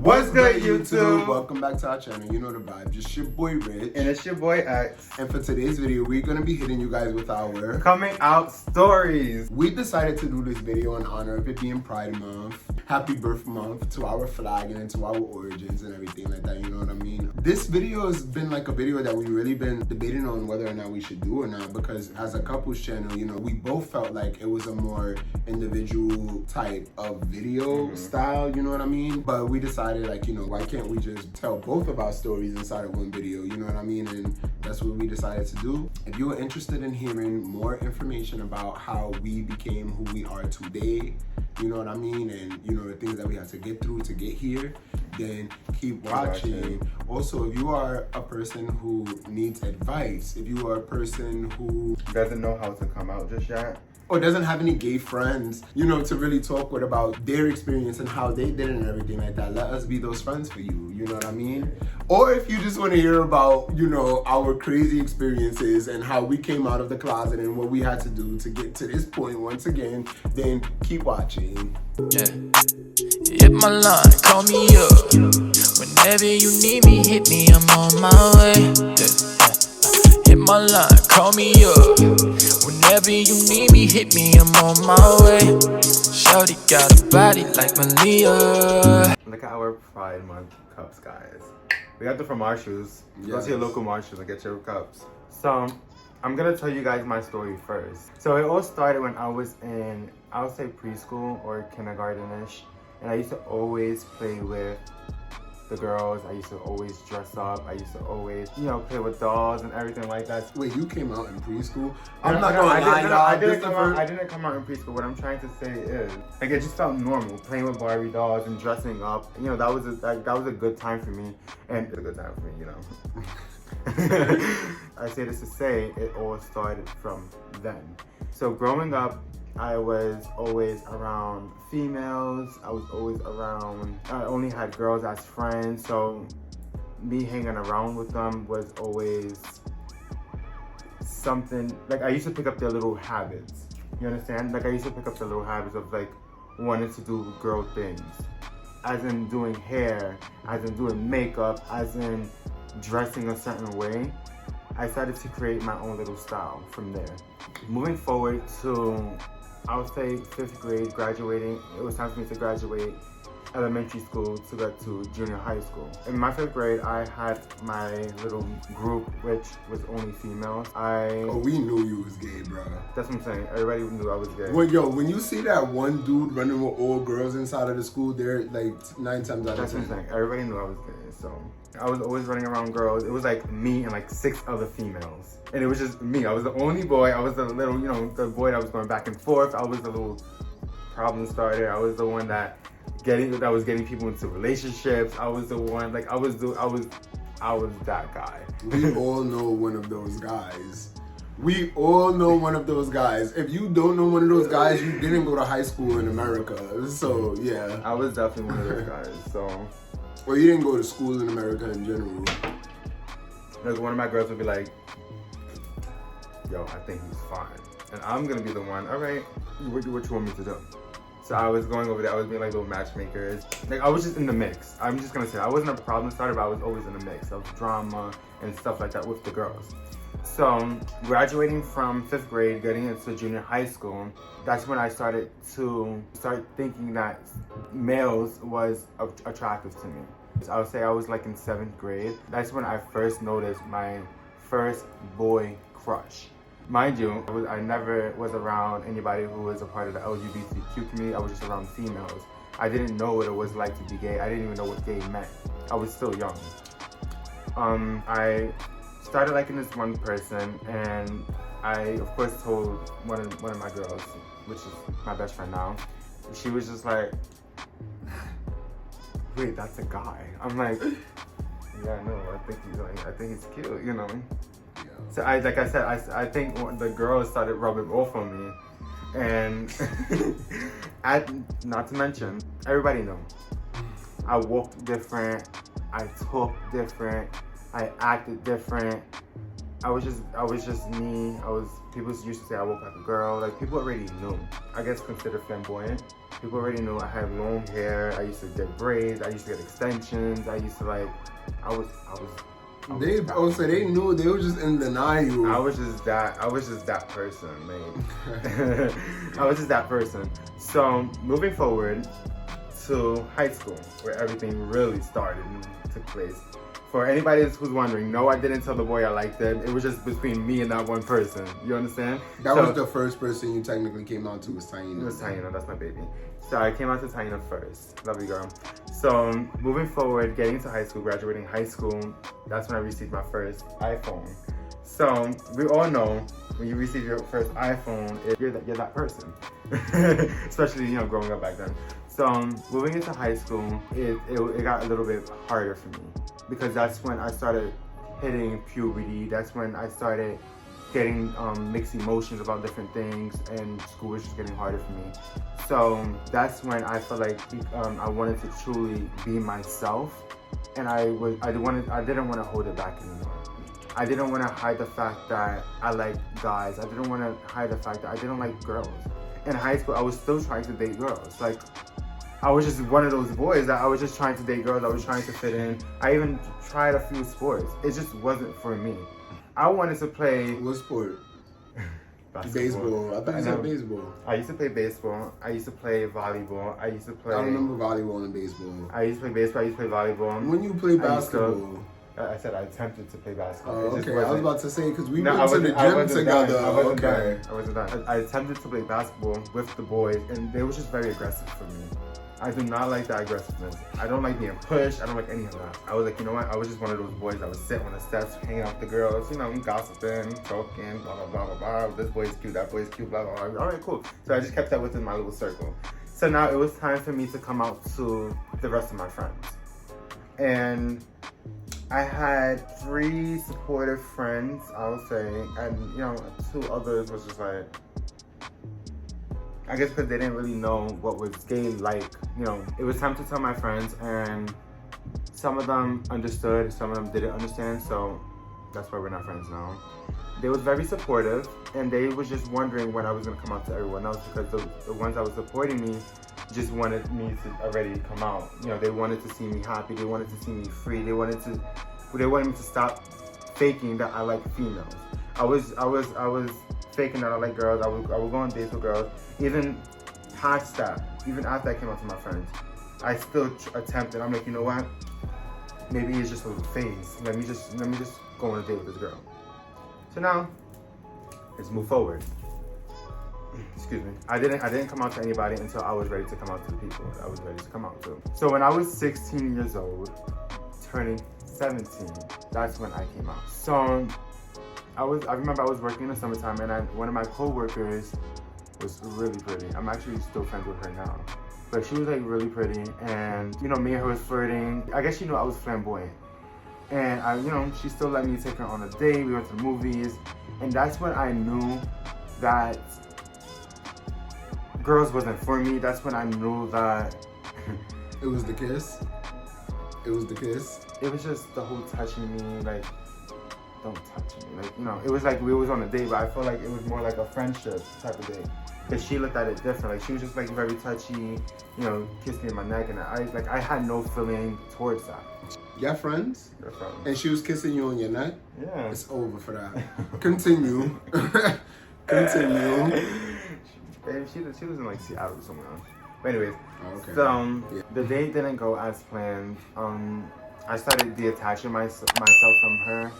What's good, YouTube? Welcome back to our channel. You know the vibe. Just your boy Rich. And it's your boy X. And for today's video, we're going to be hitting you guys with our coming out stories. We decided to do this video in honor of it being Pride Month. Happy birth month to our flag and to our origins and everything like that, you know what I mean? This video has been like a video that we really been debating on whether or not we should do or not, because as a couples channel, you know, we both felt like it was a more individual type of video style, you know what I mean? But we decided, like, you know, why can't we just tell both of our stories inside of one video, you know what I mean? And that's what we decided to do. If you are interested in hearing more information about how we became who we are today, you know what I mean, and you know the things that we had to get through to get here, then keep watching. Also, if you are a person who needs advice, if you are a person who doesn't know how to come out just yet, or doesn't have any gay friends, you know, to really talk with about their experience and how they did it and everything like that, let us be those friends for you, you know what I mean? Or if you just want to hear about, you know, our crazy experiences and how we came out of the closet and what we had to do to get to this point once again, then keep watching. Yeah. Hit my line, call me up. Whenever you need me, hit me, I'm on my way. Yeah. Hit my line, call me up. Whenever you need me, hit me, I'm on my way. Shawty got a body like Malia. Look at our Pride Month cups, guys. We got them from Marshalls. Go to your local Marshalls and get your cups. So, I'm gonna tell you guys my story first. So it all started when I was in, I would say preschool or kindergarten-ish. And I used to always play with the girls. I used to always dress up. I used to always, you know, play with dolls and everything like that. Wait, you came out in preschool? I didn't come out in preschool. What I'm trying to say is, like, it just felt normal playing with Barbie dolls and dressing up. You know, that was a good time for me, and it's a good time for me, you know. I say this to say it all started from then. So growing up, I was always around females. I was always around, I only had girls as friends, so me hanging around with them was always something, like, I used to pick up their little habits. You understand? Like, I used to pick up the little habits of, like, wanting to do girl things. As in doing hair, as in doing makeup, as in dressing a certain way. I started to create my own little style from there. Moving forward to, I would say 5th grade, graduating, it was time for me to graduate elementary school to get to junior high school. In my 5th grade, I had my little group, which was only females. Oh, we knew you was gay, bro. That's what I'm saying. Everybody knew I was gay. Well, yo, when you see that one dude running with all girls inside of the school, they're like 9 times out of 10. That's what I'm saying. Everybody knew I was gay, so I was always running around girls. It was like me and like 6 other females. And it was just me. I was the only boy. I was the little, you know, the boy that was going back and forth. I was the little problem starter. I was the one that was getting people into relationships. I was the one, like, I was that guy. We all know one of those guys. We all know one of those guys. If you don't know one of those guys, you didn't go to high school in America. So, yeah. I was definitely one of those guys, so. Or you didn't go to school in America in general. Like, one of my girls would be like, yo, I think he's fine. And I'm gonna be the one, all right, what you want me to do? So I was going over there, I was being like little matchmakers. Like, I was just in the mix. I'm just gonna say, I wasn't a problem starter, but I was always in the mix of drama and stuff like that with the girls. So, graduating from 5th grade, getting into junior high school, that's when I started thinking that males was attractive to me. I would say I was like in 7th grade. That's when I first noticed my first boy crush. Mind you, I never was around anybody who was a part of the LGBTQ community. I was just around females. I didn't know what it was like to be gay. I didn't even know what gay meant. I was still young. I started liking this one person, and I, of course, told one of my girls, which is my best friend now. She was just like, wait, that's a guy. I'm like, yeah, no, I think he's cute, you know. So like I said, I think the girls started rubbing off on me, and not to mention, everybody knew. I walked different, I talked different, I acted different. I was just me. People used to say I walked like a girl. Like, people already knew. I guess considered flamboyant. People already knew I had long hair. I used to get braids. I used to get extensions. I used to like, I was so they knew, they were just in denial. I was just that person, man. I was just that person. So moving forward to high school, where everything really started and took place. For anybody who's wondering, no, I didn't tell the boy I liked him. It was just between me and that one person. You understand? That was the first person you technically came out to, was Taina. It was Taina, that's my baby. So I came out to Taina first. Love you, girl. So moving forward, getting to high school, graduating high school, that's when I received my first iPhone. So we all know when you receive your first iPhone, you're that person. Especially, you know, growing up back then. So moving into high school, it got a little bit harder for me, because that's when I started hitting puberty. That's when I started getting mixed emotions about different things, and school was just getting harder for me. So that's when I felt like I wanted to truly be myself, and I didn't want to hold it back anymore. I didn't want to hide the fact that I like guys. I didn't want to hide the fact that I didn't like girls. In high school, I was still trying to date girls. Like, I was just one of those boys that I was just trying to date girls. I was trying to fit in. I even tried a few sports. It just wasn't for me. I wanted to play... What sport? Basketball. Baseball. I thought you said baseball. I used to play baseball. I used to play volleyball. I used to play... I remember volleyball and baseball. I used to play baseball. I used to play volleyball. When you play basketball... I said I attempted to play basketball. Oh, okay. I was about to say, because we went I to the gym together. I wasn't done. I attempted to play basketball with the boys, and they were just very aggressive for me. I do not like that aggressiveness. I don't like being pushed. I don't like any of that. I was like, you know what? I was just one of those boys that would sit on the steps, hanging out with the girls, you know, gossiping, talking, blah, blah, blah, blah, blah. This boy's cute, that boy's cute, blah, blah, blah. All right, cool. So I just kept that within my little circle. So now it was time for me to come out to the rest of my friends. And I had 3 supportive friends, I would say, and, you know, 2 others was just like, I guess because they didn't really know what was gay like, you know. It was time to tell my friends, and some of them understood, some of them didn't understand, so that's why we're not friends now. They was very supportive, and they was just wondering when I was gonna come out to everyone else, because the ones that was supporting me just wanted me to already come out. You know, they wanted to see me happy, they wanted to see me free, they wanted me to stop faking that I like females. I was faking that I like girls. I would go on dates with girls. Even past that, even after I came out to my friends, I still attempted. I'm like, you know what? Maybe it's just a little phase. Let me just go on a date with this girl. So now, let's move forward. Excuse me. I didn't come out to anybody until I was ready to come out to the people that I was ready to come out to. So when I was 16 years old, turning 17, that's when I came out. So I remember I was working in the summertime, and one of my co-workers was really pretty. I'm actually still friends with her now. But she was like really pretty, and you know, me and her was flirting. I guess she knew I was flamboyant. And you know, she still let me take her on a date. We went to the movies, and that's when I knew that girls wasn't for me. That's when I knew that it was the kiss. It was the kiss. It was just the whole touching me, like, don't touch me. Like, you know, it was like we was on a date, but I felt like it was more like a friendship type of date. Because she looked at it different. Like, she was just like very touchy, you know, kissed me in my neck, and I had no feeling towards that. Y'all friends? We're friends. And she was kissing you on your neck? Yeah. It's over for that. Continue. Continue. Babe, she doesn't like Seattle or somewhere else. But anyways, okay. So the date didn't go as planned. I started detaching myself from her,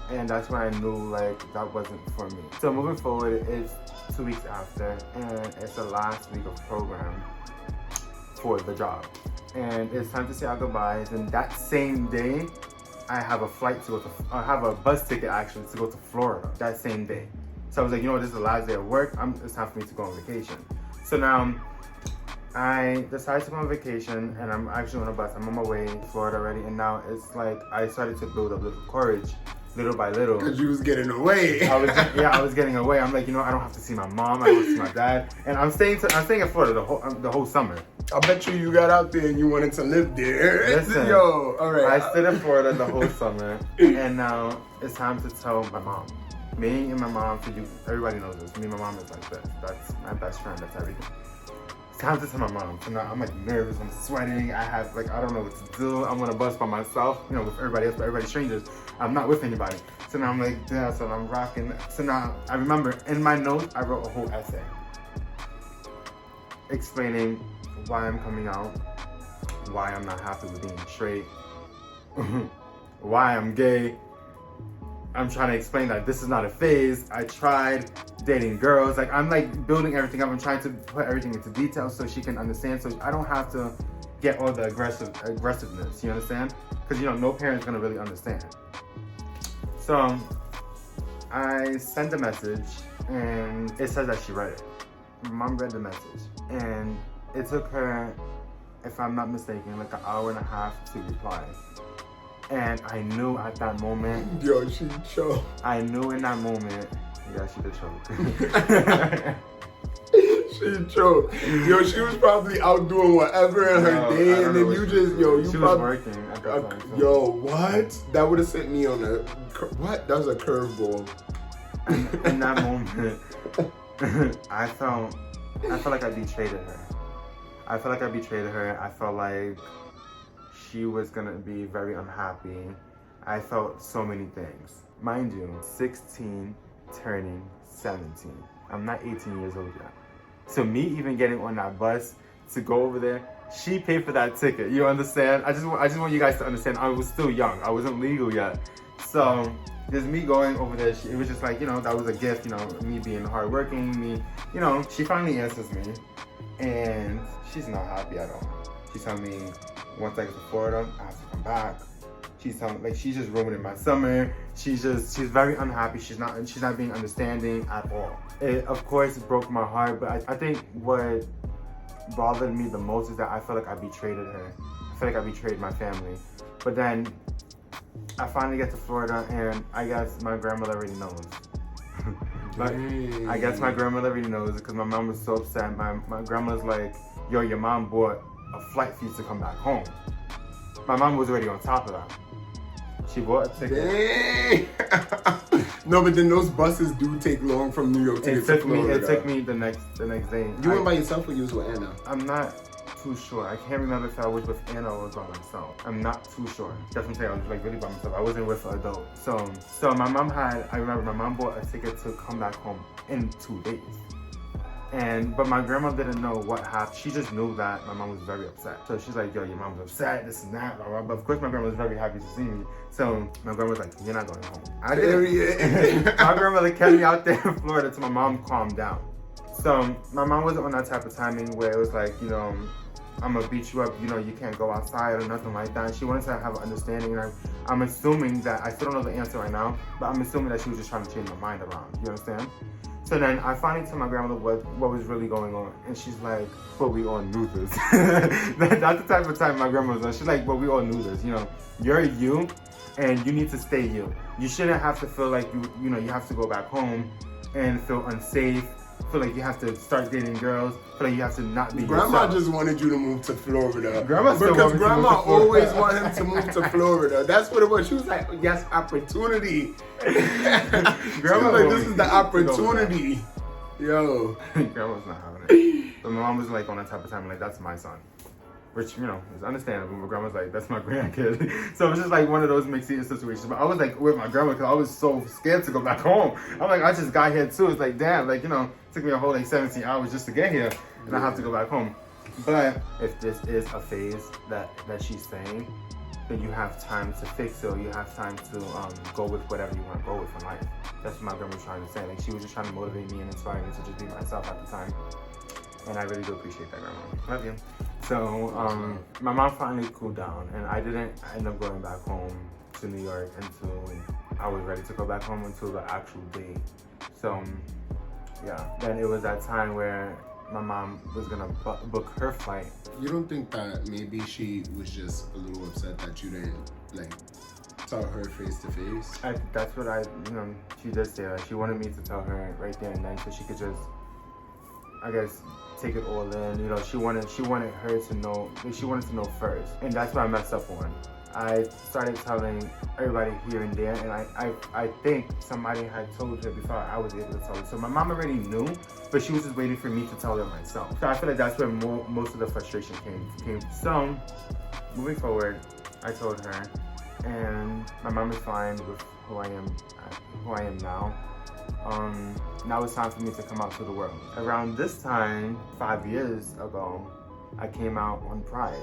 and that's when I knew like that wasn't for me. So moving forward, it's 2 weeks after, and it's the last week of program for the job, and it's time to say our goodbyes. And that same day, I have a flight to go to. I have a bus ticket actually to go to Florida that same day. So I was like, you know what, this is the last day of work. It's time for me to go on vacation. So now I decided to go on vacation, and I'm actually on a bus. I'm on my way to Florida already, and now it's like I started to build up little courage, little by little. Because you was getting away. I was getting away. I'm like, you know, I don't have to see my mom. I don't have to see my dad, and I'm staying in Florida the whole summer. I bet you got out there and you wanted to live there. Listen, yo, all right. I stayed in Florida the whole summer, and now it's time to tell my mom. Me and my mom, everybody knows this. Me and my mom is like this. That's my best friend. That's everything. It's time to tell my mom. So now I'm like nervous, I'm sweating, I have like, I don't know what to do. I'm on a bus by myself, you know, with everybody else, but everybody's strangers. I'm not with anybody. So now I'm like, yeah, so I'm rocking. So now I remember in my notes, I wrote a whole essay explaining why I'm coming out, why I'm not happy with being straight, why I'm gay. I'm trying to explain that this is not a phase. I tried dating girls. Like, I'm like building everything up. I'm trying to put everything into detail so she can understand, so I don't have to get all the aggressiveness, you understand? Because, you know, no parent's gonna really understand. So I sent a message and it says that she read it. My mom read the message and it took her, if I'm not mistaken, like an hour and a half to reply. And I knew at that moment. Yo, she choked. I knew in that moment. Yeah, she did choke. She choked. Yo, she was probably out doing whatever in her day, and then you just, yo, you she probably. was working at that time. So. Yo, what? That would have sent me on a. What? That was a curveball. In that moment, I felt like I betrayed her. I felt like she was gonna be very unhappy. I felt so many things. Mind you, 16 turning 17. I'm not 18 years old yet. So me even getting on that bus to go over there, she paid for that ticket. You understand? I just want you guys to understand. I was still young. I wasn't legal yet. So just me going over there, it was just like, you know, that was a gift, you know, me being hardworking, me, you know, she finally answers me and she's not happy at all. She's telling me once I get to Florida, I have to come back. She's telling me, like, she's just ruining my summer. She's very unhappy. She's not being understanding at all. It, of course, broke my heart, but I think what bothered me the most is that I felt like I betrayed her. I feel like I betrayed my family. But then I finally get to Florida and I guess my grandmother already knows. But I guess my grandmother already knows because my mom was so upset. My grandma's like, yo, your mom bought a flight for you to come back home. My mom was already on top of that. She bought a ticket. No, but then those buses do take long from New York to get to Florida. It took me the next day. You went by yourself or you was with Anna? I'm not too sure. I can't remember if I was with Anna or was by myself. I'm not too sure. That's what I'm saying. I was like really by myself. I wasn't with an adult. So my mom I remember my mom bought a ticket to come back home in 2 days. But my grandma didn't know what happened. She just knew that my mom was very upset. So she's like, yo, your mom's upset, this and that, blah, blah, blah. But of course my grandma was very happy to see me. So my grandma was like, you're not going home. I didn't. My grandmother kept me out there in Florida till my mom calmed down. So my mom wasn't on that type of timing where it was like, you know, I'm gonna beat you up, you know, you can't go outside or nothing like that. She wanted to have an understanding, and I'm assuming that, I still don't know the answer right now, but I'm assuming that she was just trying to change my mind around, you understand? So then I finally tell my grandmother what was really going on, and she's like, but we all knew this. That's the type of time my grandma was on. She's like, but we all knew this, you know, you're you, and you need to stay you. You shouldn't have to feel like you know, you have to go back home and feel unsafe, feel like you have to start dating girls, feel like you have to not be Grandma yourself. just wanted you to move to Florida. Because Grandma always wanted him to move to Florida. That's what it was. She was like, yes, opportunity. Grandma was like, this is the opportunity. Yo. Grandma's not having it. But my mom was like on that type of time, like, that's my son. Which, you know, is understandable. But grandma's like, that's my grandkid. So it was just like one of those mixed situations. But I was like with my grandma because I was so scared to go back home. I'm like, I just got here too. It's like, damn, like, you know, it took me a whole like 17 hours just to get here. And I have to go back home. But if this is a phase that she's saying, then you have time to fix it, or you have time to go with whatever you want to go with in life. That's what my grandma was trying to say. Like, she was just trying to motivate me and inspire me to just be myself at the time. And I really do appreciate that, grandma. Love you. So my mom finally cooled down, and I didn't end up going back home to New York until I was ready to go back home until the actual date. So yeah, then it was that time where my mom was gonna book her flight. You don't think that maybe she was just a little upset that you didn't like tell her face to face? That's what she did say. Like, she wanted me to tell her right there and then, so she could just, I guess, take it all in. You know, she wanted her to know. She wanted to know first, and that's what I messed up on. I started telling everybody here and there, and I think somebody had told her before I was able to tell her. So my mom already knew, but she was just waiting for me to tell her myself. So I feel like that's where most of the frustration came. So moving forward, I told her, and my mom is fine with who I am now. Now it's time for me to come out to the world. Around this time, 5 years ago, I came out on Pride.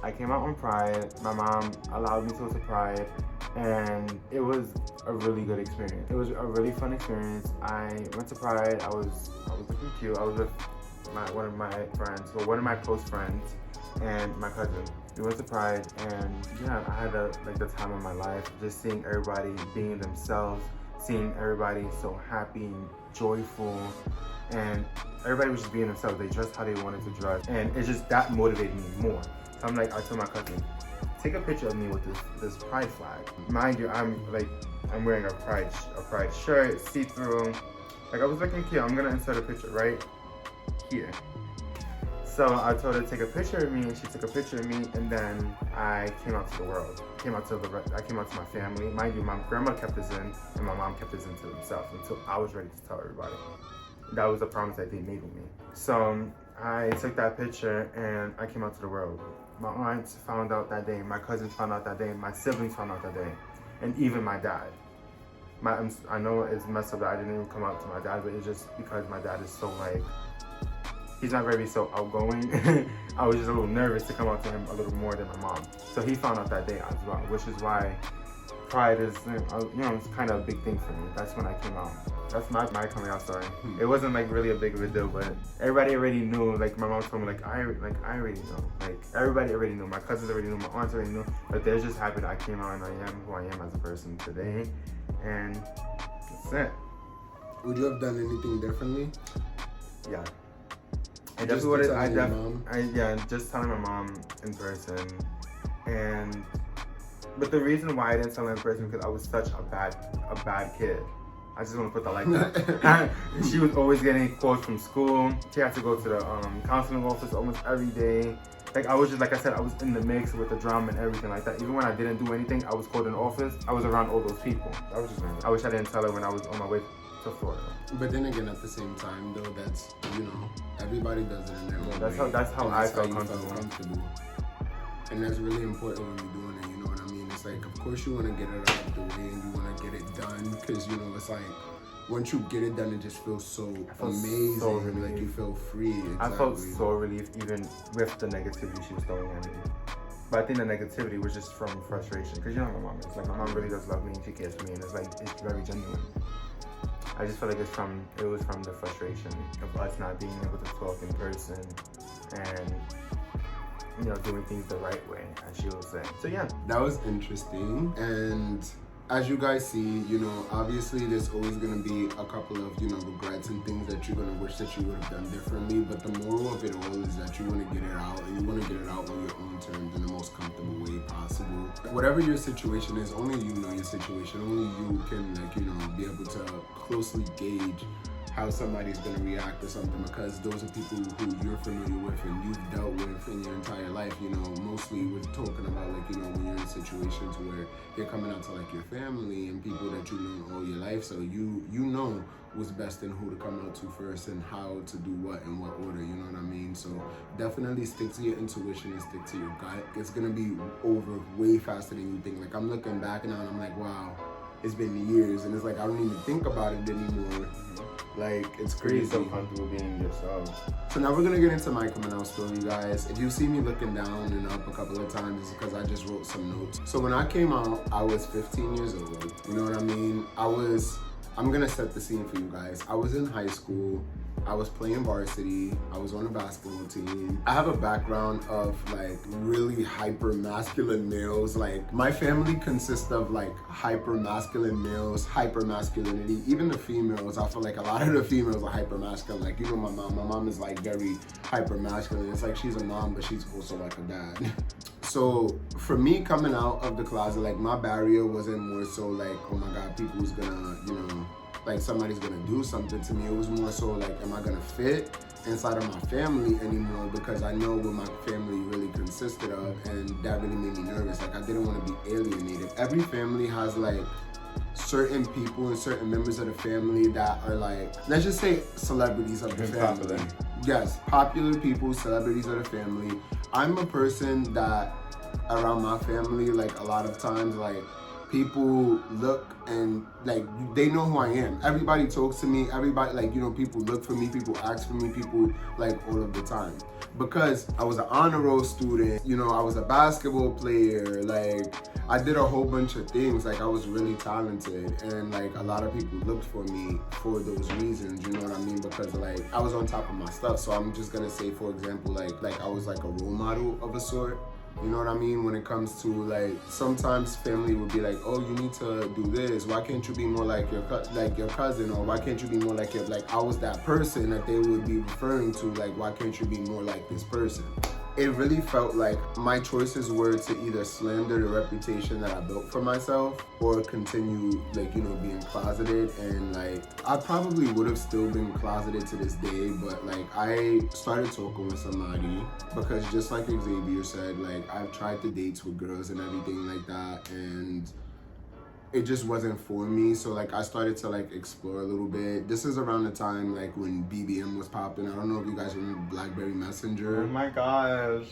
My mom allowed me to go to Pride, and it was a really good experience. It was a really fun experience. I went to Pride. I was looking cute. I was with one of my close friends and my cousin. We went to Pride, and yeah, I had the time of my life, just seeing everybody being themselves, seeing everybody so happy and joyful, and everybody was just being themselves. They dressed how they wanted to dress, and it just, that motivated me more. So I told my cousin, take a picture of me with this Pride flag. Mind you, I'm wearing a Pride shirt, see-through. Like, I was looking cute. I'm gonna insert a picture right here. So I told her to take a picture of me, and she took a picture of me, and then I came out to the world. I came out to my family. Mind you, my grandma kept this in, and my mom kept this in to themselves until I was ready to tell everybody. That was a promise that they made with me. So I took that picture, and I came out to the world. My aunts found out that day, my cousins found out that day, my siblings found out that day, and even my dad. I know it's messed up that I didn't even come out to my dad, but it's just because my dad is so he's not very so outgoing. I was just a little nervous to come out to him a little more than my mom. So he found out that day as well, which is why Pride is, it's kind of a big thing for me. That's when I came out. That's my coming out story. It wasn't really a big of a deal, but everybody already knew. Like, my mom told me, I already know. Like, everybody already knew. My cousins already knew. My aunts already knew. But they're just happy that I came out and I am who I am as a person today. And that's it. Would you have done anything differently? Yeah. Just telling my mom in person. But the reason why I didn't tell her in person because I was such a bad kid. I just want to put that like that. She was always getting calls from school. She had to go to the counseling office almost every day. I was just, like I said, I was in the mix with the drama and everything like that. Even when I didn't do anything, I was called in the office. I was around all those people. I wish I didn't tell her when I was on my way to Florida. But then again, at the same time, though, that's, everybody does it in their own way. That's how I felt comfortable. And that's really important when you're doing it, you know what I mean? It's of course you want to get it out of the way and you want to get it done, because, it's once you get it done, it just feels so amazing. So you feel free. Exactly. I felt so relieved even with the negativity she was throwing at me. But I think the negativity was just from frustration, because my mom is. My mom really does love me and she cares for me, and it's very genuine. I just feel like it was from the frustration of us not being able to talk in person and doing things the right way, as she will say. So yeah. That was interesting. And as you guys see, obviously there's always gonna be a couple of, regrets and things that you're gonna wish that you would have done differently. But the moral of it all is that you wanna get it out, and you wanna get it out on your own terms in the most comfortable way possible. Whatever your situation is, only you know your situation. Only you can, be able to closely gauge how somebody's gonna react to something, because those are people who you're familiar with and you've dealt with in your entire life. Mostly we're talking about when you're in situations where you're coming out to your family and people that you know all your life, so you know what's best and who to come out to first and how to do what in what order, you know what I mean? So definitely stick to your intuition and stick to your gut. It's gonna be over way faster than you think. I'm looking back now and I'm like, wow, it's been years, and it's I don't even think about it anymore. It's crazy. So comfortable being yourself. So now we're gonna get into my coming out story, guys. If you see me looking down and up a couple of times, it's because I just wrote some notes. So when I came out, I was 15 years old. You know what I mean? I'm gonna set the scene for you guys. I was in high school. I was playing varsity. I was on a basketball team. I have a background of really hyper masculine males. My family consists of hyper masculine males, hyper masculinity. Even the females, I feel a lot of the females are hyper masculine. My mom is very hyper masculine. It's she's a mom, but she's also a dad. So for me coming out of the closet, like my barrier wasn't more so like, oh my God, people's gonna, you know, like somebody's gonna do something to me. It was more so like, am I gonna fit inside of my family anymore? Because I know what my family really consisted of, and that really made me nervous. Like I didn't want to be alienated. Every family has like certain people and certain members of the family that are like, let's just say celebrities of the family. Popular. Yes, popular people, celebrities of the family. I'm a person that around my family, like a lot of times, like people look and like they know who I am. Everybody talks to me, everybody, like, you know, people look for me, people ask for me, people like all of the time. Because I was an honor roll student, you know, I was a basketball player, like I did a whole bunch of things, like I was really talented, and like a lot of people looked for me for those reasons, you know what I mean? Because like I was on top of my stuff. So I'm just gonna say, for example, like I was like a role model of a sort. You know what I mean? When it comes to like, sometimes family would be like, oh, you need to do this. Why can't you be more like your cousin? Or why can't you be more like your, like I was that person that they would be referring to. Like, why can't you be more like this person? It really felt like my choices were to either slander the reputation that I built for myself or continue, like, you know, being closeted. And like, I probably would have still been closeted to this day, but like I started talking with somebody because just like Xavier said, like I've tried the dates with girls and everything like that, and it just wasn't for me. So like I started to like explore a little bit. This is around the time like when BBM was popping. I don't know if you guys remember BlackBerry Messenger. Oh my gosh.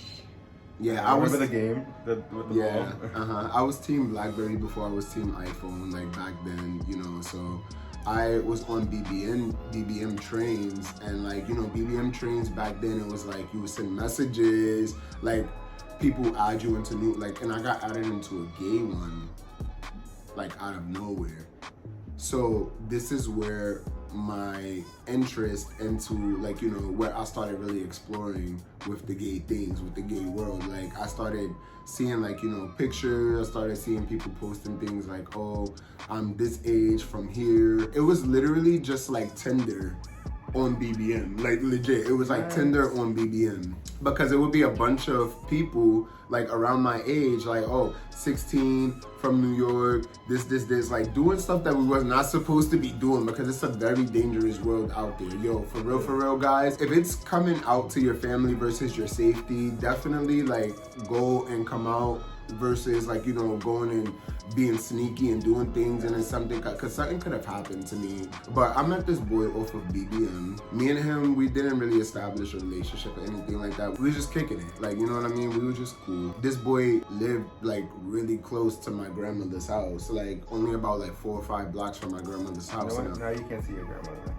Yeah, I remember the game with the ball. I was team BlackBerry before I was team iPhone, like back then, you know. So I was on BBM trains, and like, you know, BBM trains back then, it was like you would send messages, like people add you into new, like, and I got added into a gay one, like out of nowhere. So this is where my interest into, like, you know, where I started really exploring with the gay things, with the gay world. Like I started seeing, like, you know, pictures. I started seeing people posting things like, oh, I'm this age from here. It was literally just like Tinder on BBM, like legit. It was like Tinder on BBM, because it would be a bunch of people like around my age, like, oh, 16, from New York, this, like doing stuff that we was not supposed to be doing, because it's a very dangerous world out there. Yo, for real, guys, if it's coming out to your family versus your safety, definitely like go and come out versus, like, you know, going and being sneaky and doing things and then something, because something could have happened to me. But I met this boy off of BBM. Me and him, we didn't really establish a relationship or anything like that. We were just kicking it, like, you know what I mean? We were just cool. This boy lived like really close to my grandmother's house, like only about like 4 or 5 blocks from my grandmother's house. You know what? Now you can't see your grandmother.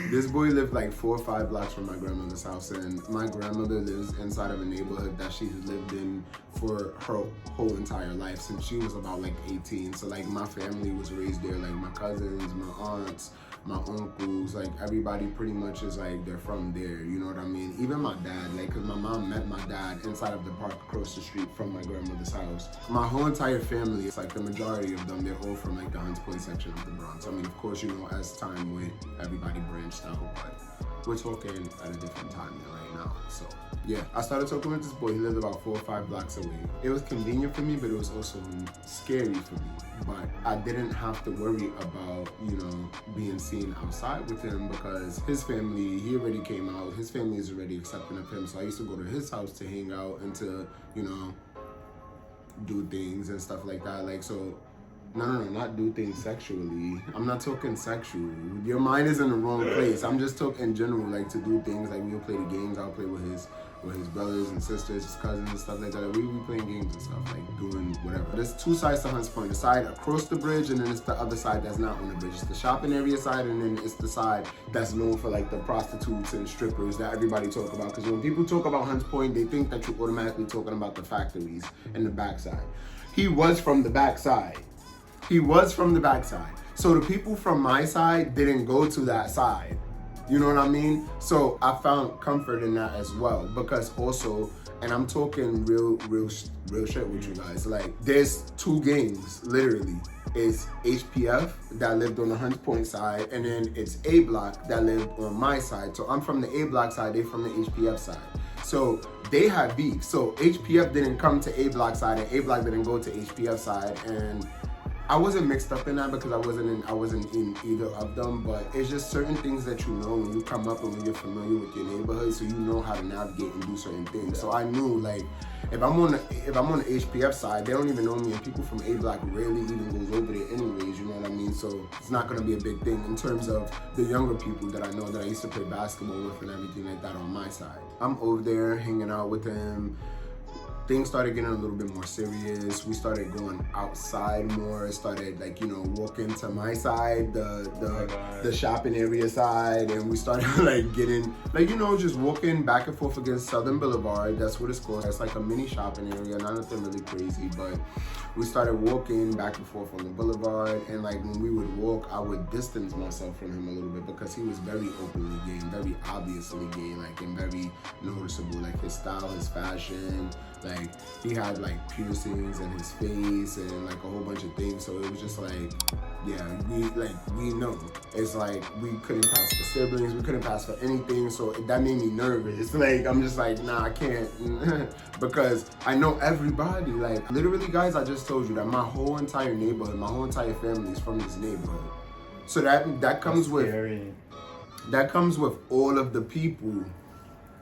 This boy lived like 4 or 5 blocks from my grandmother's house, and my grandmother lives inside of a neighborhood that she's lived in for her whole entire life since she was about like 18. So like my family was raised there, like my cousins, my aunts, my uncles, like everybody pretty much is like, they're from there, you know what I mean? Even my dad, like, cause my mom met my dad inside of the park across the street from my grandmother's house. My whole entire family, it's like the majority of them, they're all from like the Hunts Point section of the Bronx. I mean, of course, you know, as time went, everybody branched out, but we're talking at a different time right now. So yeah, I started talking with this boy. He lived about 4 or 5 blocks away. It was convenient for me, but it was also scary for me. But I didn't have to worry about, you know, being seen outside with him, because his family, he already came out. His family is already accepting of him. So I used to go to his house to hang out and to, you know, do things and stuff like that. Like, so, no, not do things sexually. I'm not talking sexual. Your mind is in the wrong place. I'm just talking in general, like to do things. Like we'll play the games. I'll play with his brothers and sisters, his cousins and stuff like that. We be playing games and stuff, like doing whatever. There's 2 sides to Hunts Point. The side across the bridge, and then it's the other side that's not on the bridge. It's the shopping area side, and then it's the side that's known for like the prostitutes and strippers that everybody talk about. Because when people talk about Hunts Point, they think that you're automatically talking about the factories and the backside. He was from the backside. So the people from my side didn't go to that side. You know what I mean? So I found comfort in that as well, because also, and I'm talking real shit with you guys, like there's 2 gangs, literally. It's HPF that lived on the Hunts Point side, and then it's A Block that lived on my side. So I'm from the A Block side, they from the HPF side. So they had beef. So HPF didn't come to A Block side and A Block didn't go to HPF side, and I wasn't mixed up in that because I wasn't in either of them, but it's just certain things that you know when you come up and when you're familiar with your neighborhood, so you know how to navigate and do certain things. So I knew, like, if I'm on the HPF side, they don't even know me, and people from A Block rarely even goes over there anyways, you know what I mean? So it's not gonna be a big thing in terms of the younger people that I know that I used to play basketball with and everything like that on my side. I'm over there hanging out with them. Things started getting a little bit more serious. We started going outside more. Started, like, you know, walking to my side, the shopping area side, and we started like getting, like, you know, just walking back and forth against Southern Boulevard. That's what it's called. It's like a mini shopping area, not nothing really crazy, but we started walking back and forth on the boulevard, and like when we would walk, I would distance myself from him a little bit because he was very openly gay and very obviously gay, like, and very noticeable, like his style, his fashion. Like, he had like piercings in his face and like a whole bunch of things. So it was just like, yeah, we know. It's like we couldn't pass for siblings, we couldn't pass for anything. So that made me nervous. Like, I'm just like, nah, I can't. Because I know everybody. Like, literally, guys, I just told you that my whole entire neighborhood, my whole entire family is from this neighborhood. So that comes with all of the people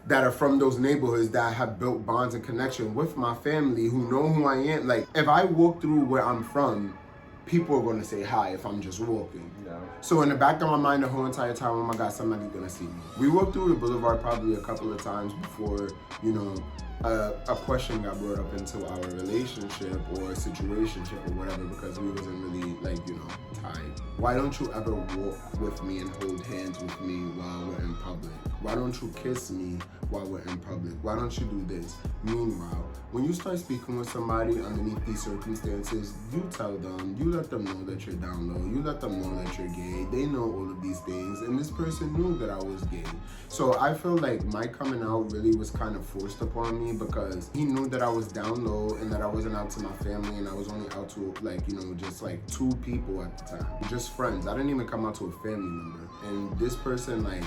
that are from those neighborhoods that have built bonds and connection with my family, who know who I am. Like, if I walk through where I'm from, people are gonna say hi if I'm just walking. Yeah. So in the back of my mind the whole entire time, oh my God, somebody's gonna see me. We walked through the boulevard probably a couple of times before, you know, a question got brought up into our relationship or situationship or whatever, because we wasn't really, like, you know, tied. Why don't you ever walk with me and hold hands with me while we're in public? Why don't you kiss me while we're in public? Why don't you do this? Meanwhile, when you start speaking with somebody underneath these circumstances, you tell them, you let them know that you're down low, you let them know that you're gay. They know all of these things, and this person knew that I was gay. So I feel like my coming out really was kind of forced upon me, because he knew that I was down low and that I wasn't out to my family, and I was only out to, like, you know, just like 2 people at the time, just friends. I didn't even come out to a family member, and this person, like,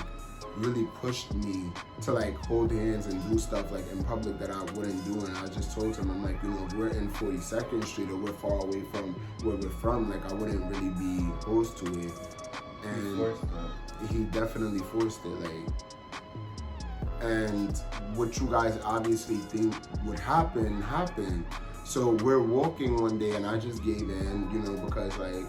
really pushed me to, like, hold hands and do stuff, like, in public that I wouldn't do. And I just told him, I'm like, you know, if we're in 42nd Street or we're far away from where we're from, like, I wouldn't really be opposed to it. And he definitely forced it, like. And what you guys obviously think would happen, happened. So we're walking one day and I just gave in, you know, because, like,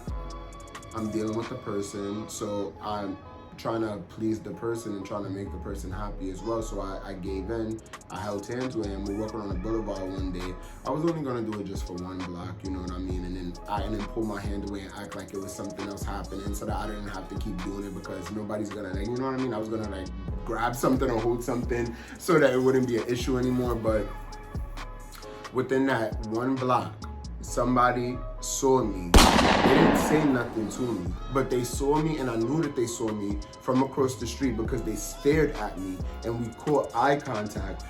I'm dealing with the person, so I'm trying to please the person and trying to make the person happy as well. So I gave in. I held hands with him. We're walking on the boulevard one day. I was only gonna do it just for 1 block, you know what I mean? And then pull my hand away and act like it was something else happening, so that I didn't have to keep doing it, because nobody's gonna, like, you know what I mean? I was gonna, like, grab something or hold something so that it wouldn't be an issue anymore. But within that 1 block, somebody saw me. They didn't say nothing to me, but they saw me, and I knew that they saw me from across the street because they stared at me, and we caught eye contact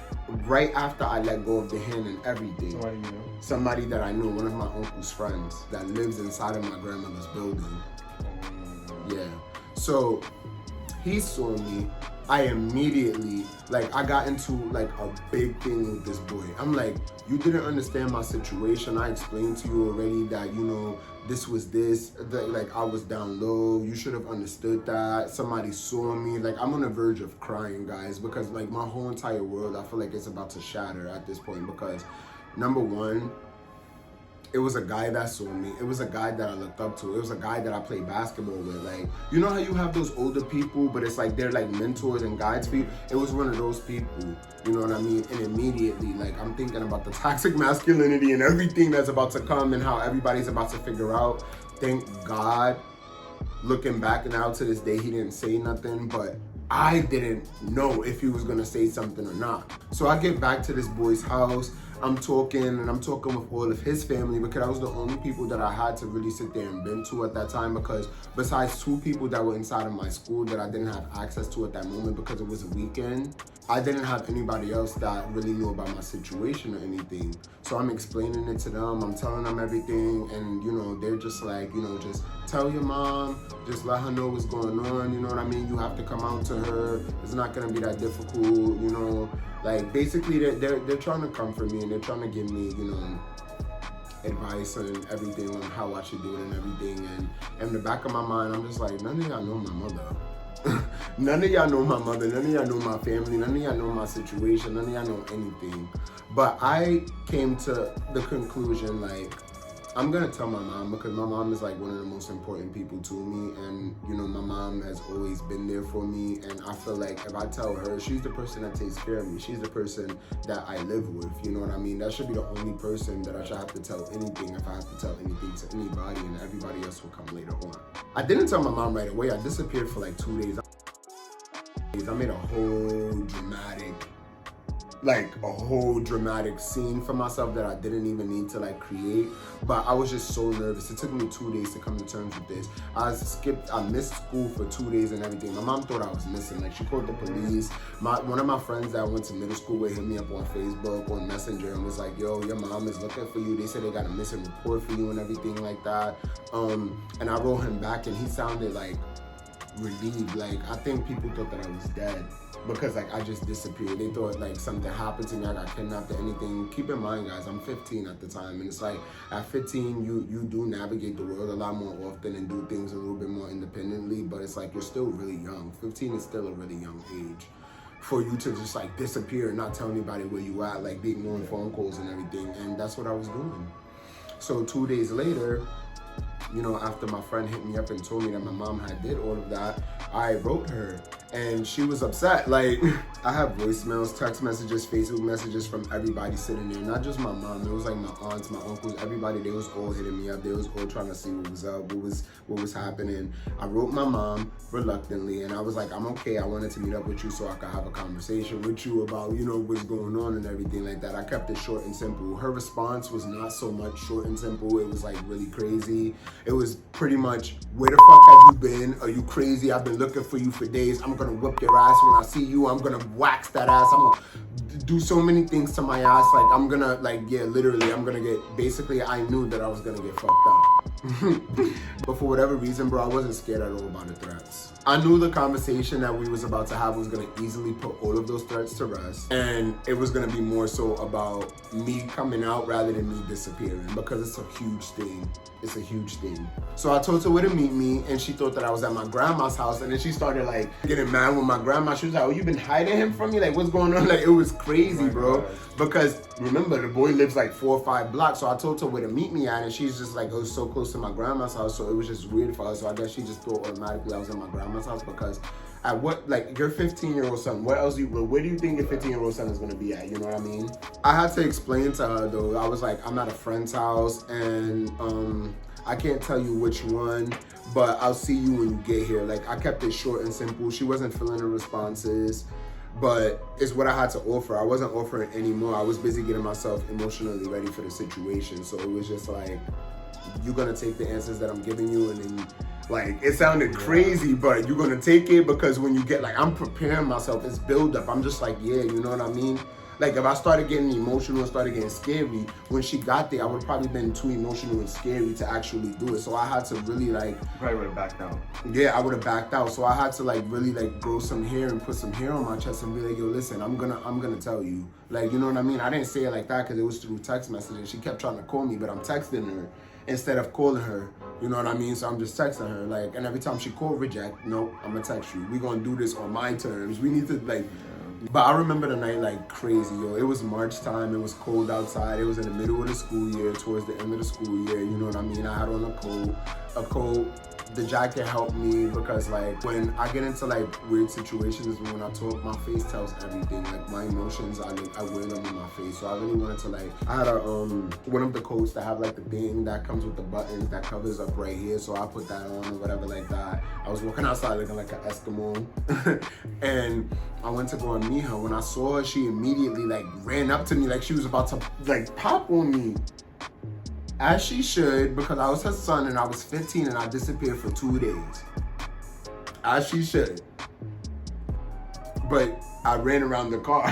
right after I let go of the hand and everything. Somebody you know? Somebody that I knew, one of my uncle's friends that lives inside of my grandmother's building. Yeah. So he saw me. I immediately, like, I got into, like, a big thing with this boy. I'm like, you didn't understand my situation. I explained to you already that, you know, this was this, that, like, I was down low. You should have understood that. Somebody saw me. Like, I'm on the verge of crying, guys, because, like, my whole entire world, I feel like it's about to shatter at this point, because, number one, it was a guy that saw me. It was a guy that I looked up to. It was a guy that I played basketball with. Like, you know how you have those older people, but it's like they're like mentors and guides for you? It was one of those people, you know what I mean? And immediately, like, I'm thinking about the toxic masculinity and everything that's about to come and how everybody's about to figure out. Thank God, looking back now to this day, he didn't say nothing, but I didn't know if he was gonna say something or not. So I get back to this boy's house. I'm talking with all of his family, because I was the only people that I had to really sit there and vent to at that time, because besides 2 people that were inside of my school that I didn't have access to at that moment because it was a weekend, I didn't have anybody else that really knew about my situation or anything. So I'm explaining it to them, I'm telling them everything, and, you know, they're just like, you know, just tell your mom, just let her know what's going on, you know what I mean? You have to come out to her. It's not gonna be that difficult, you know. Like basically they're trying to comfort me and they're trying to give me, you know, advice and everything on how I should do it and everything. And in the back of my mind, I'm just like, none of y'all know my mother. None of y'all know my mother. None of y'all know my family. None of y'all know my situation. None of y'all know anything. But I came to the conclusion, like, I'm gonna tell my mom, because my mom is like one of the most important people to me, and you know, my mom has always been there for me, and I feel like if I tell her, she's the person that takes care of me. She's the person that I live with, you know what I mean? That should be the only person that I should have to tell anything if I have to tell anything to anybody, and everybody else will come later on. I didn't tell my mom right away. I disappeared for like 2 days. I made a whole dramatic scene for myself that I didn't even need to like create, but I was just so nervous. It took me 2 days to come to terms with this. I missed school for 2 days and everything. My mom thought I was missing. Like, she called the police. One of my friends that I went to middle school with hit me up on Facebook, on Messenger, and was like, yo, your mom is looking for you. They said they got a missing report for you and everything like that. And I wrote him back and he sounded like relieved. Like, I think people thought that I was dead because like I just disappeared. They thought like something happened to me, I got kidnapped or anything. Keep in mind, guys, I'm 15 at the time, and it's like at 15 you do navigate the world a lot more often and do things a little bit more independently, but it's like you're still really young. 15 is still a really young age for you to just like disappear and not tell anybody where you at, like be ignoring phone calls and everything. And that's what I was doing. So 2 days later, you know, after my friend hit me up and told me that my mom had did all of that, I wrote her and she was upset. Like, I have voicemails, text messages, Facebook messages from everybody sitting there, not just my mom. It was like my aunts, my uncles, everybody. They was all hitting me up. They was all trying to see what was up, what was happening. I wrote my mom reluctantly and I was like, I'm okay. I wanted to meet up with you so I could have a conversation with you about, you know, what's going on and everything like that. I kept it short and simple. Her response was not so much short and simple. It was like really crazy. It was pretty much, where the fuck have you been? Are you crazy? I've been looking for you for days. I'm gonna whip your ass when I see you. I'm gonna wax that ass. I'm gonna do so many things to my ass. Like, I'm gonna, like, yeah, literally, I'm gonna get, basically, I knew that I was gonna get fucked up. But for whatever reason, bro, I wasn't scared at all about the threats. I knew the conversation that we was about to have was gonna easily put all of those threats to rest. And it was gonna be more so about me coming out rather than me disappearing, because it's a huge thing. It's a huge thing. So I told her where to meet me, and she thought that I was at my grandma's house, and then she started like getting mad with my grandma. She was like, oh, you been hiding him from me? Like, what's going on? Like, it was crazy, bro. Because remember, the boy lives like 4 or 5 blocks. So I told her where to meet me at, and she's just like, oh, it's so close to my grandma's house. So it was just weird for her. So I guess she just thought automatically I was at my grandma's house, because at what, like, your 15-year-old son, where do you think your 15-year-old son is gonna be at? You know what I mean? I had to explain to her though. I was like, I'm at a friend's house, and I can't tell you which one, but I'll see you when you get here. Like, I kept it short and simple. She wasn't feeling the responses, but it's what I had to offer. I wasn't offering anymore. I was busy getting myself emotionally ready for the situation. So it was just like, you're gonna take the answers that I'm giving you, and then, like, it sounded crazy, but you're gonna take it, because when you get, like, I'm preparing myself, it's build up. I'm just like, yeah, you know what I mean? Like, if I started getting emotional, started getting scary, when she got there, I would probably been too emotional and scary to actually do it. So I had to really, like, You probably would have backed out. Yeah, I would have backed out. So I had to, like, really, like, grow some hair and put some hair on my chest and be like, yo, listen, I'm gonna tell you. Like, you know what I mean? I didn't say it like that because it was through text messaging. She kept trying to call me, but I'm texting her instead of calling her. You know what I mean? So I'm just texting her, like, and every time she called, reject. Nope, I'm gonna text you. We gonna do this on my terms. We need to, like. But I remember the night like crazy, yo. It was March time. It was cold outside. It was in the middle of the school year, towards the end of the school year. You know what I mean? I had on a coat. The jacket helped me because, like, when I get into like weird situations, when I talk, my face tells everything. Like, my emotions, I wear them in my face. So I really wanted to, like, I had a one of the coats that have like the thing that comes with the buttons that covers up right here. So I put that on or whatever like that. I was walking outside looking like an Eskimo, and I went to go and meet her. When I saw her, she immediately like ran up to me like she was about to like pop on me. As she should, because I was her son and I was 15 and I disappeared for 2 days. As she should. But I ran around the car.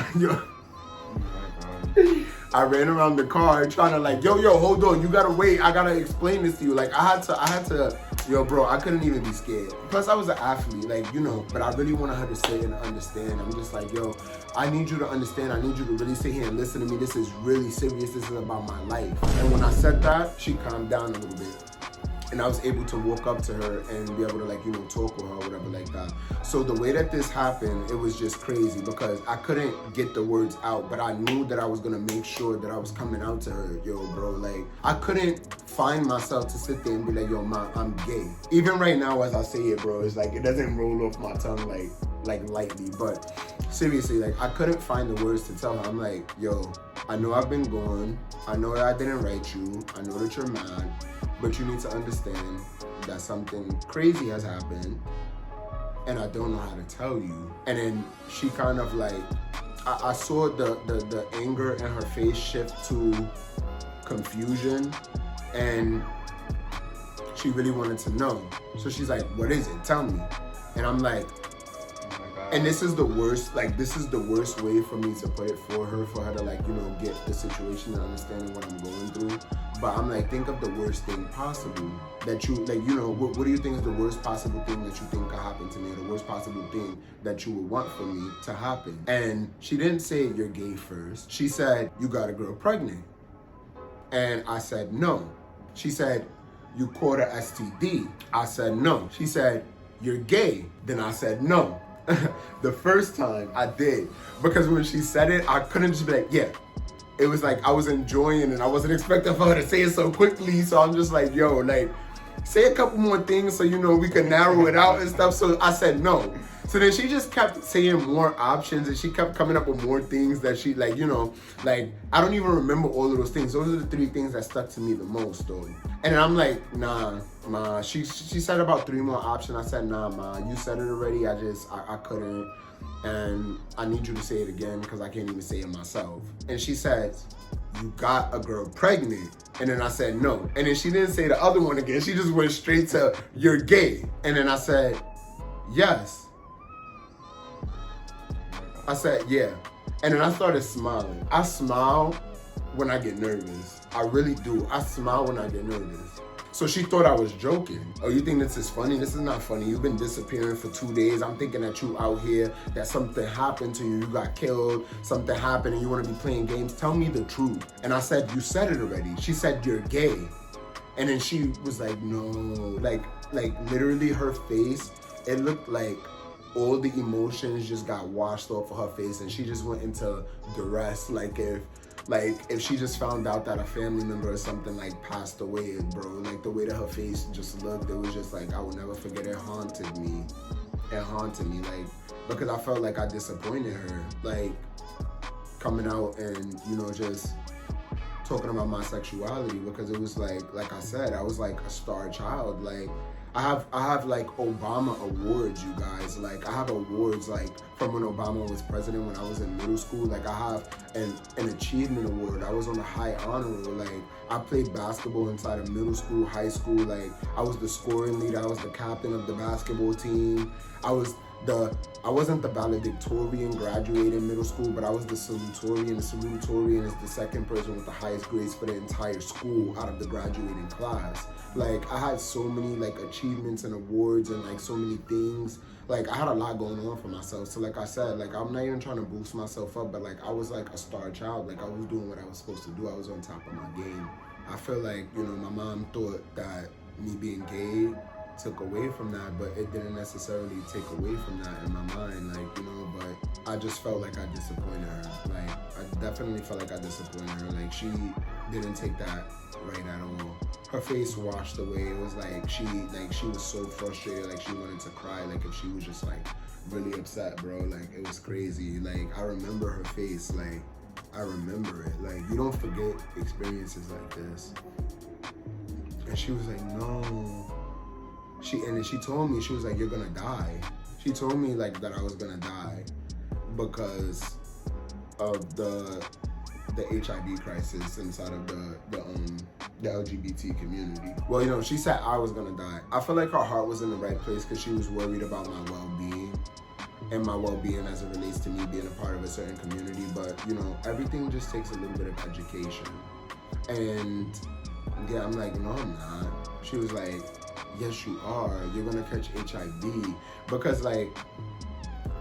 I ran around the car trying to, like, yo, hold on, you gotta wait. I gotta explain this to you. Like, I had to Yo, bro, I couldn't even be scared. Plus, I was an athlete, like, you know, but I really wanted her to sit and understand. I'm just like, yo, I need you to understand. I need you to really sit here and listen to me. This is really serious. This is about my life. And when I said that, she calmed down a little bit. And I was able to walk up to her and be able to, like, you know, talk with her or whatever like that. So the way that this happened, it was just crazy because I couldn't get the words out, but I knew that I was gonna make sure that I was coming out to her. Yo, bro, like, I couldn't find myself to sit there and be like, yo, ma, I'm gay. Even right now as I say it, bro, it's like, it doesn't roll off my tongue like lightly, but seriously, like, I couldn't find the words to tell her. I'm like, yo, I know I've been gone. I know that I didn't write you. I know that you're mad. But you need to understand that something crazy has happened and I don't know how to tell you. And then she kind of like, I saw the anger in her face shift to confusion and she really wanted to know. So she's like, what is it? Tell me. And I'm like, and this is the worst, like, this is the worst way for me to put it for her to, like, you know, get the situation and understanding what I'm going through. But I'm like, think of the worst thing possible that you, like, you know, what do you think is the worst possible thing that you think could happen to me, or the worst possible thing that you would want for me to happen? And she didn't say you're gay first. She said, you got a girl pregnant. And I said, no. She said, you caught a STD. I said, no. She said, you're gay. Then I said, no. The first time I did, because when she said it, I couldn't just be like, yeah. It was like I was enjoying it and I wasn't expecting for her to say it so quickly. So I'm just like, yo, like, say a couple more things so, you know, we can narrow it out and stuff. So I said no. So then she just kept saying more options and she kept coming up with more things that she, like, you know, like, I don't even remember all of those things. Those are the 3 things that stuck to me the most, though. And then I'm like, nah, ma. She said about 3 more options. I said, nah, ma, you said it already. I couldn't. And I need you to say it again because I can't even say it myself. And she said, you got a girl pregnant. And then I said, no. And then she didn't say the other one again. She just went straight to, you're gay. And then I said, yes. I said, yeah. And then I started smiling. I smile when I get nervous. I really do. I smile when I get nervous. So she thought I was joking. Oh, you think this is funny? This is not funny. You've been disappearing for 2 days. I'm thinking that you out here, that something happened to you. You got killed, something happened, and you want to be playing games. Tell me the truth. And I said, you said it already. She said, you're gay. And then she was like, no. Like literally her face, it looked like all the emotions just got washed off of her face and she just went into duress. Like if she just found out that a family member or something like passed away, bro, like the way that her face just looked, it was just like, I will never forget. It haunted me, like, because I felt like I disappointed her, like coming out and, you know, just talking about my sexuality, because it was like I said, I was like a star child. Like I have like Obama awards, you guys. Like I have awards like from when Obama was president when I was in middle school. Like I have an achievement award. I was on the high honor roll. Like I played basketball inside of middle school, high school. Like I was the scoring leader. I was the captain of the basketball team. I wasn't the valedictorian graduating in middle school, but I was the salutatorian. The salutatorian is the second person with the highest grades for the entire school out of the graduating class. Like I had so many like achievements and awards and like so many things. Like I had a lot going on for myself. So like I said, like I'm not even trying to boost myself up, but like I was like a star child. Like I was doing what I was supposed to do. I was on top of my game. I feel like, you know, my mom thought that me being gay took away from that, but it didn't necessarily take away from that in my mind, like, you know, but I just felt like I disappointed her. Like, I definitely felt like I disappointed her. Like, she didn't take that right at all. Her face washed away. It was like she was so frustrated, like she wanted to cry, like if she was just like really upset, bro. Like it was crazy. Like I remember her face, like I remember it. Like you don't forget experiences like this. And she was like, no. And then she told me, she was like, you're gonna die. She told me like that I was gonna die because of the HIV crisis inside of the LGBT community. Well, you know, she said I was gonna die. I feel like her heart was in the right place because she was worried about my well-being and my well-being as it relates to me being a part of a certain community. But, you know, everything just takes a little bit of education. And yeah, I'm like, no, I'm not. She was like, yes you are, you're gonna catch HIV. Because like,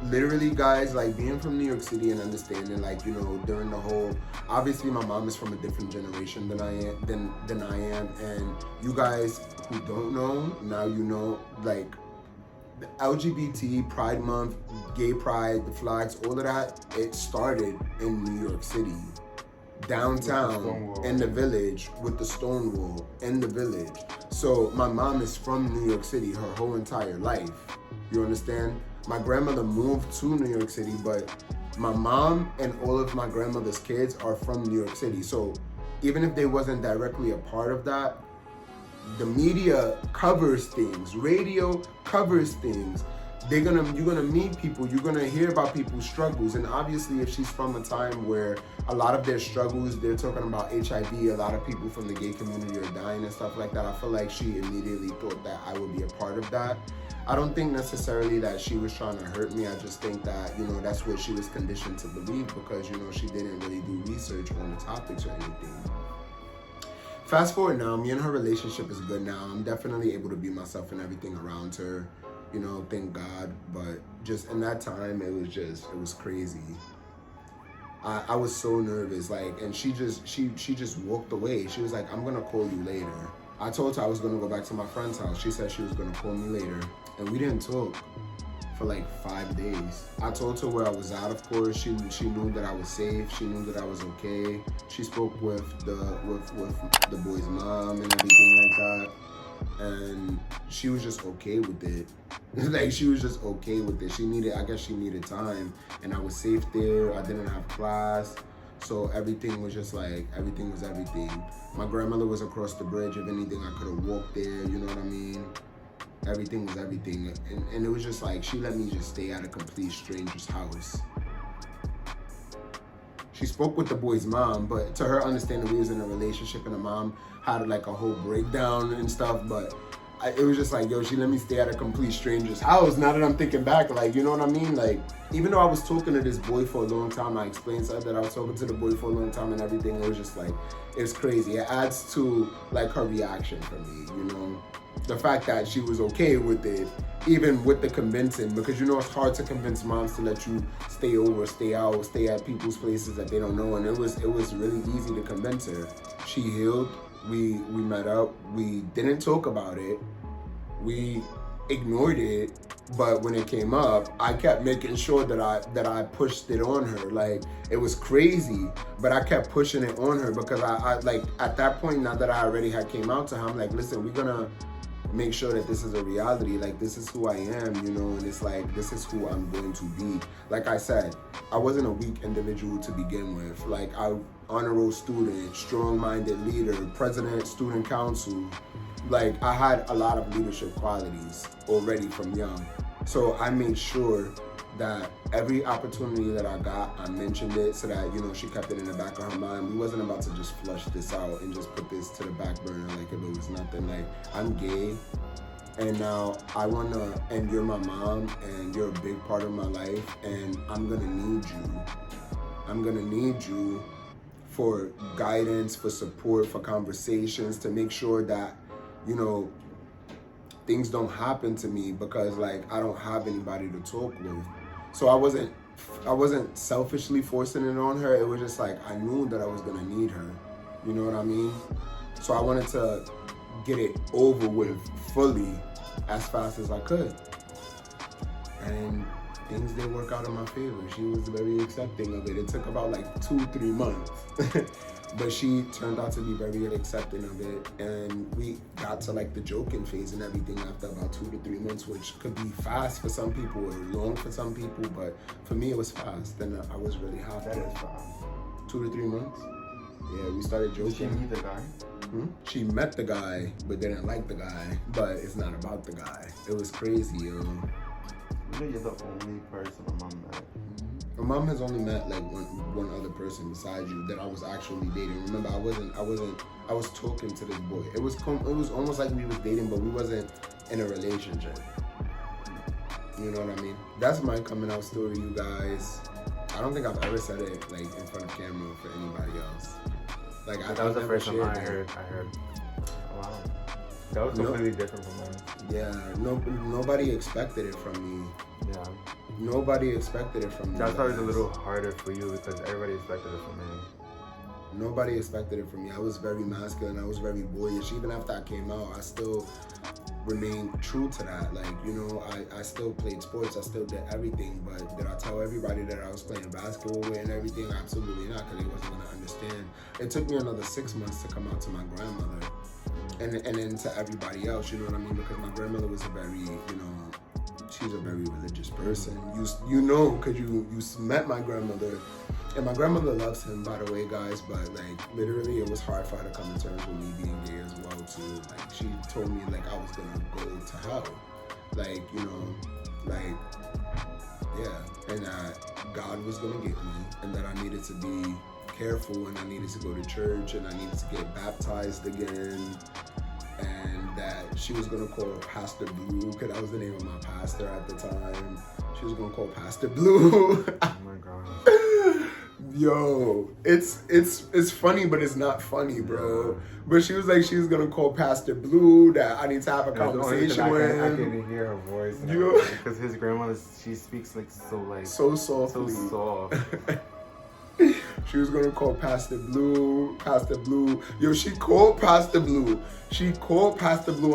literally guys, like being from New York City and understanding, like, you know, during the whole, obviously my mom is from a different generation than I am, and you guys who don't know, now you know, like the LGBT Pride Month, Gay Pride, the flags, all of that, it started in New York City. Downtown, in the village, with the Stonewall, in the village. So my mom is from New York City her whole entire life. You understand? My grandmother moved to New York City, but my mom and all of my grandmother's kids are from New York City. So even if they wasn't directly a part of that, the media covers things, radio covers things. You're gonna meet people, you're gonna hear about people's struggles. And obviously if she's from a time where a lot of their struggles, they're talking about HIV, a lot of people from the gay community are dying and stuff like that, I feel like she immediately thought that I would be a part of that. I don't think necessarily that she was trying to hurt me. I just think that, you know, that's what she was conditioned to believe, because, you know, she didn't really do research on the topics or anything. Fast forward now, me and her relationship is good now. I'm definitely able to be myself and everything around her, you know, thank God. But just in that time, it was crazy. I was so nervous, like, and she just walked away. She was like, I'm gonna call you later. I told her I was gonna go back to my friend's house. She said she was gonna call me later. And we didn't talk for like 5 days. I told her where I was at, of course. She knew that I was safe. She knew that I was okay. She spoke with the boy's mom and everything like that. And she was just okay with it. Like, she was just okay with it. I guess she needed time. And I was safe there. I didn't have class. So everything was just like, everything was everything. My grandmother was across the bridge. If anything, I could have walked there, you know what I mean? Everything was everything. And it was just like, she let me just stay at a complete stranger's house. She spoke with the boy's mom, but to her understanding, we was in a relationship and the mom had like a whole breakdown and stuff, but it was just like, yo, she let me stay at a complete stranger's house. Now that I'm thinking back, like, you know what I mean? Like, even though I was talking to this boy for a long time, I explained to her that I was talking to the boy for a long time and everything. It was just like, it's crazy. It adds to like her reaction for me, you know? The fact that she was okay with it, even with the convincing, because you know it's hard to convince moms to let you stay over, stay out, stay at people's places that they don't know, and it was really easy to convince her. She healed. We met up. We didn't talk about it. We ignored it, but when it came up, I kept making sure that I pushed it on her. Like, it was crazy, but I kept pushing it on her because I like, at that point, now that I already had came out to her, I'm like, listen, we're gonna make sure that this is a reality. Like, this is who I am, you know, and it's like, this is who I'm going to be. Like I said, I wasn't a weak individual to begin with. Like, I honor roll student, strong-minded leader, president, student council. Like, I had a lot of leadership qualities already from young. So I made sure that every opportunity that I got, I mentioned it so that, you know, she kept it in the back of her mind. We wasn't about to just flush this out and just put this to the back burner like if it was nothing. Like, I'm gay, and now I wanna, and you're my mom, and you're a big part of my life, and I'm gonna need you. I'm gonna need you for guidance, for support, for conversations, to make sure that, you know, things don't happen to me because, like, I don't have anybody to talk with. So I wasn't selfishly forcing it on her. It was just like, I knew that I was gonna need her. You know what I mean? So I wanted to get it over with fully as fast as I could. And things did work out in my favor. She was very accepting of it. It took about like 2-3 months. But she turned out to be very accepting of it, and we got to like the joking phase and everything after about 2 to 3 months, which could be fast for some people or long for some people, but for me it was fast, and I was really happy. That is fast. 2 to 3 months. Yeah, we started joking. Did she meet the guy? She met the guy, but didn't like the guy. But it's not about the guy. It was crazy, yo. You know, you're the only person my mom met. My mom has only met like one other person besides you that I was actually dating. Remember, I was talking to this boy. It was almost like we was dating, but we wasn't in a relationship. You know what I mean? That's my coming out story, you guys. I don't think I've ever said it like in front of camera for anybody else. Like, that was the first time I heard. Wow. That was completely different from mine. Yeah, nobody expected it from me. Yeah. Nobody expected it from me. That's probably a little harder for you because everybody expected it from me. Nobody expected it from me. I was very masculine. I was very boyish. Even after I came out, I still remained true to that. Like, you know, I still played sports. I still did everything. But did I tell everybody that I was playing basketball with and everything? Absolutely not, because they wasn't going to understand. It took me another 6 months to come out to my grandmother and then to everybody else, you know what I mean? Because my grandmother was a very, you know, she's a very religious person. You know, because you met my grandmother. And my grandmother loves him, by the way, guys, but like literally it was hard for her to come to terms with me being gay as well too. Like she told me like I was gonna go to hell. Like, you know, like, yeah. And that God was gonna get me and that I needed to be careful and I needed to go to church and I needed to get baptized again. And that she was gonna call Pastor Blue, because that was the name of my pastor at the time. She was gonna call Pastor Blue. Oh my God. Yo, it's funny, but it's not funny, bro. But she was like, she was gonna call Pastor Blue, that I need to have a conversation with him. I can hear her voice. Because his grandmother, she speaks like so softly. So soft. She was gonna call Pastor Blue. Yo, she called Pastor Blue. And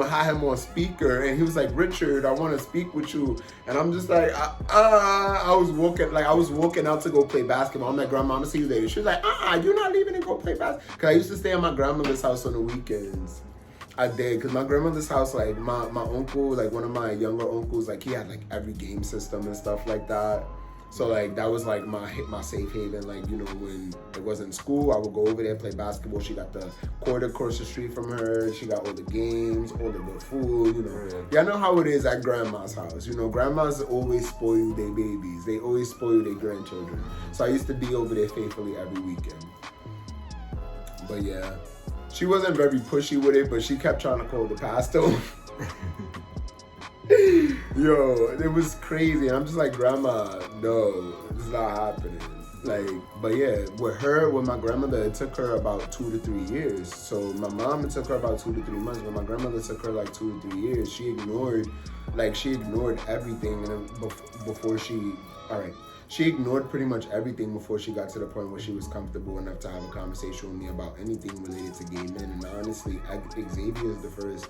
had him on speaker, and he was like, Richard, I want to speak with you. And I'm just like, I was walking out to go play basketball. I'm like, Grandma, I'm gonna see you later. She was like, you're not leaving to go play basketball. Because I used to stay at my grandmother's house on the weekends. I did, because my grandmother's house, like my uncle, like one of my younger uncles, like he had like every game system and stuff like that. So like that was like my safe haven. Like, you know, when it wasn't school, I would go over there and play basketball. She got the court across the street from her. She got all the games, all the good food, you know. Y'all know how it is at grandma's house. You know, grandmas always spoil their babies. They always spoil their grandchildren. So I used to be over there faithfully every weekend. But yeah, she wasn't very pushy with it, but she kept trying to call the pastor. Yo, it was crazy. And I'm just like, Grandma, no, this is not happening. Like, but yeah, with my grandmother, it took her about 2 to 3 years. So my mom, it took her about 2 to 3 months, but my grandmother took her like 2 to 3 years. She ignored everything she ignored pretty much everything before she got to the point where she was comfortable enough to have a conversation with me about anything related to gay men. And honestly, Xavier is the first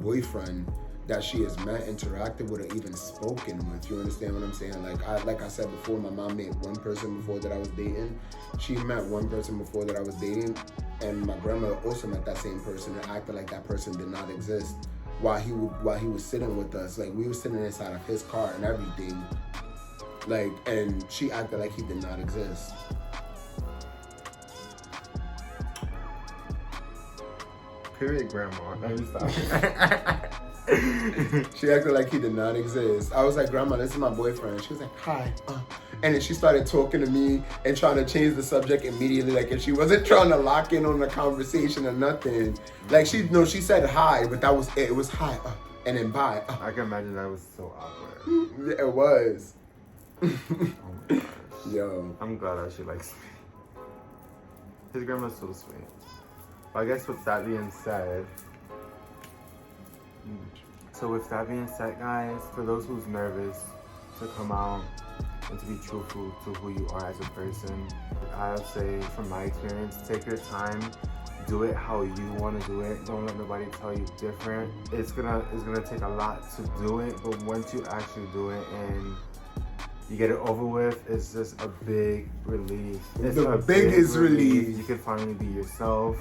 boyfriend that she has met, interacted with, or even spoken with. You understand what I'm saying? Like I said before, my mom met one person before that I was dating. She met one person before that I was dating, and my grandmother also met that same person and acted like that person did not exist while he was sitting with us. Like, we were sitting inside of his car and everything. Like, and she acted like he did not exist. Period, Grandma. Let me stop. She acted like he did not exist. I was like, Grandma, this is my boyfriend. She was like, hi. And then she started talking to me and trying to change the subject immediately. Like, if she wasn't trying to lock in on the conversation or nothing. Like, she said hi, but that was it. It was hi, and then bye. I can imagine that was so awkward. It was. Oh my gosh. Yo. I'm glad that she likes me. His grandma's so sweet. But I guess with that being said, guys, for those who's nervous to come out and to be truthful to who you are as a person, I would say from my experience, take your time, do it how you want to do it. Don't let nobody tell you different. It's gonna take a lot to do it, but once you actually do it and you get it over with, it's just a big relief. It's the biggest relief. You can finally be yourself.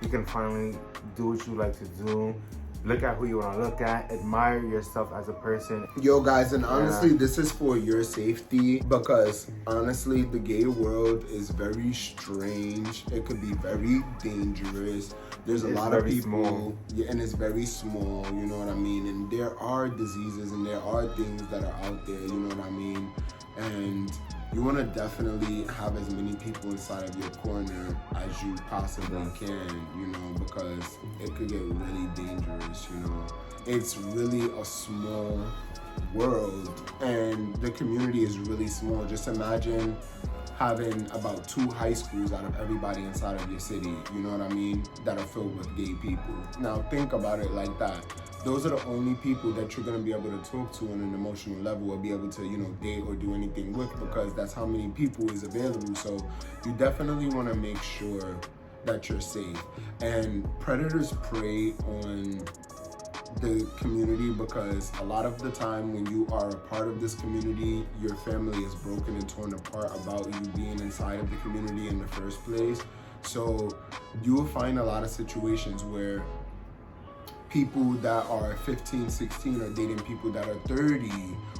You can finally do what you like to do. Look at who you want to look at. Admire yourself as a person. Yo, guys, and honestly, this is for your safety, because honestly, the gay world is very strange. It could be very dangerous. There's a lot of people, and it's very small, you know what I mean? And there are diseases and there are things that are out there, you know what I mean? And you want to definitely have as many people inside of your corner as you possibly can, you know, because it could get really dangerous, you know. It's really a small world and the community is really small. Just imagine having about 2 high schools out of everybody inside of your city, you know what I mean, that are filled with gay people. Now think about it like that. Those are the only people that you're gonna be able to talk to on an emotional level or be able to, you know, date or do anything with, because that's how many people is available. So you definitely wanna make sure that you're safe. And predators prey on the community because a lot of the time when you are a part of this community, your family is broken and torn apart about you being inside of the community in the first place. So you will find a lot of situations where people that are 15, 16 are dating people that are 30,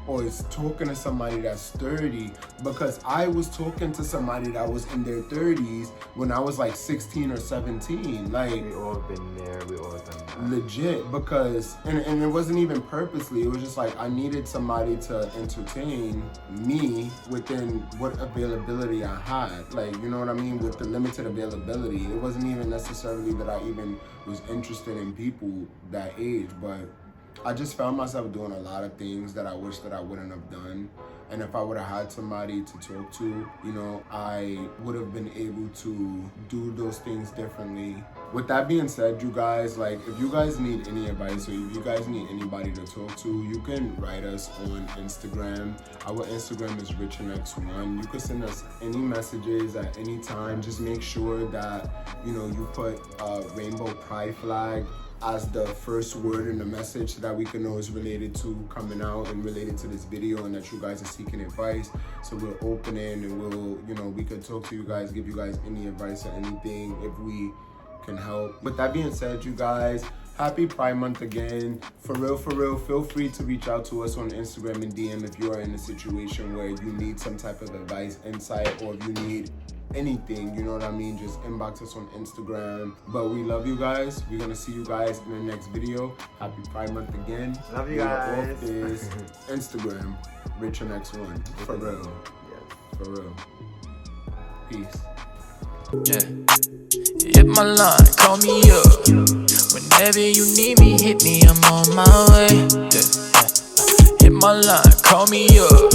or is talking to somebody that's 30, because I was talking to somebody that was in their 30s when I was like 16 or 17. Like, we all been there, we all done that. Legit, because, and it wasn't even purposely, it was just like I needed somebody to entertain me within what availability I had. Like, you know what I mean? With the limited availability. It wasn't even necessarily that I even was interested in people that age, but I just found myself doing a lot of things that I wish that I wouldn't have done. And if I would have had somebody to talk to, you know, I would have been able to do those things differently. With that being said, you guys, like, if you guys need any advice or if you guys need anybody to talk to, you can write us on Instagram. Our Instagram is RICHNX.BIZ. You can send us any messages at any time. Just make sure that, you know, you put a rainbow pride flag as the first word in the message so that we can know it's related to coming out and related to this video and that you guys are seeking advice. So we're opening and we'll, you know, we could talk to you guys, give you guys any advice or anything if we can help. With that being said, you guys, happy Pride Month again. For real, feel free to reach out to us on Instagram and DM if you are in a situation where you need some type of advice, insight, or if you need anything, you know what I mean, just inbox us on Instagram. But we love you guys. We're gonna see you guys in the next video. Happy Pride Month again. Love you guys. Off is Instagram, RICHNX1. For real. Yes. For real. Peace. Yeah. Hit my line, call me up. Whenever you need me, hit me, I'm on my way. Yeah. Hit my line, call me up.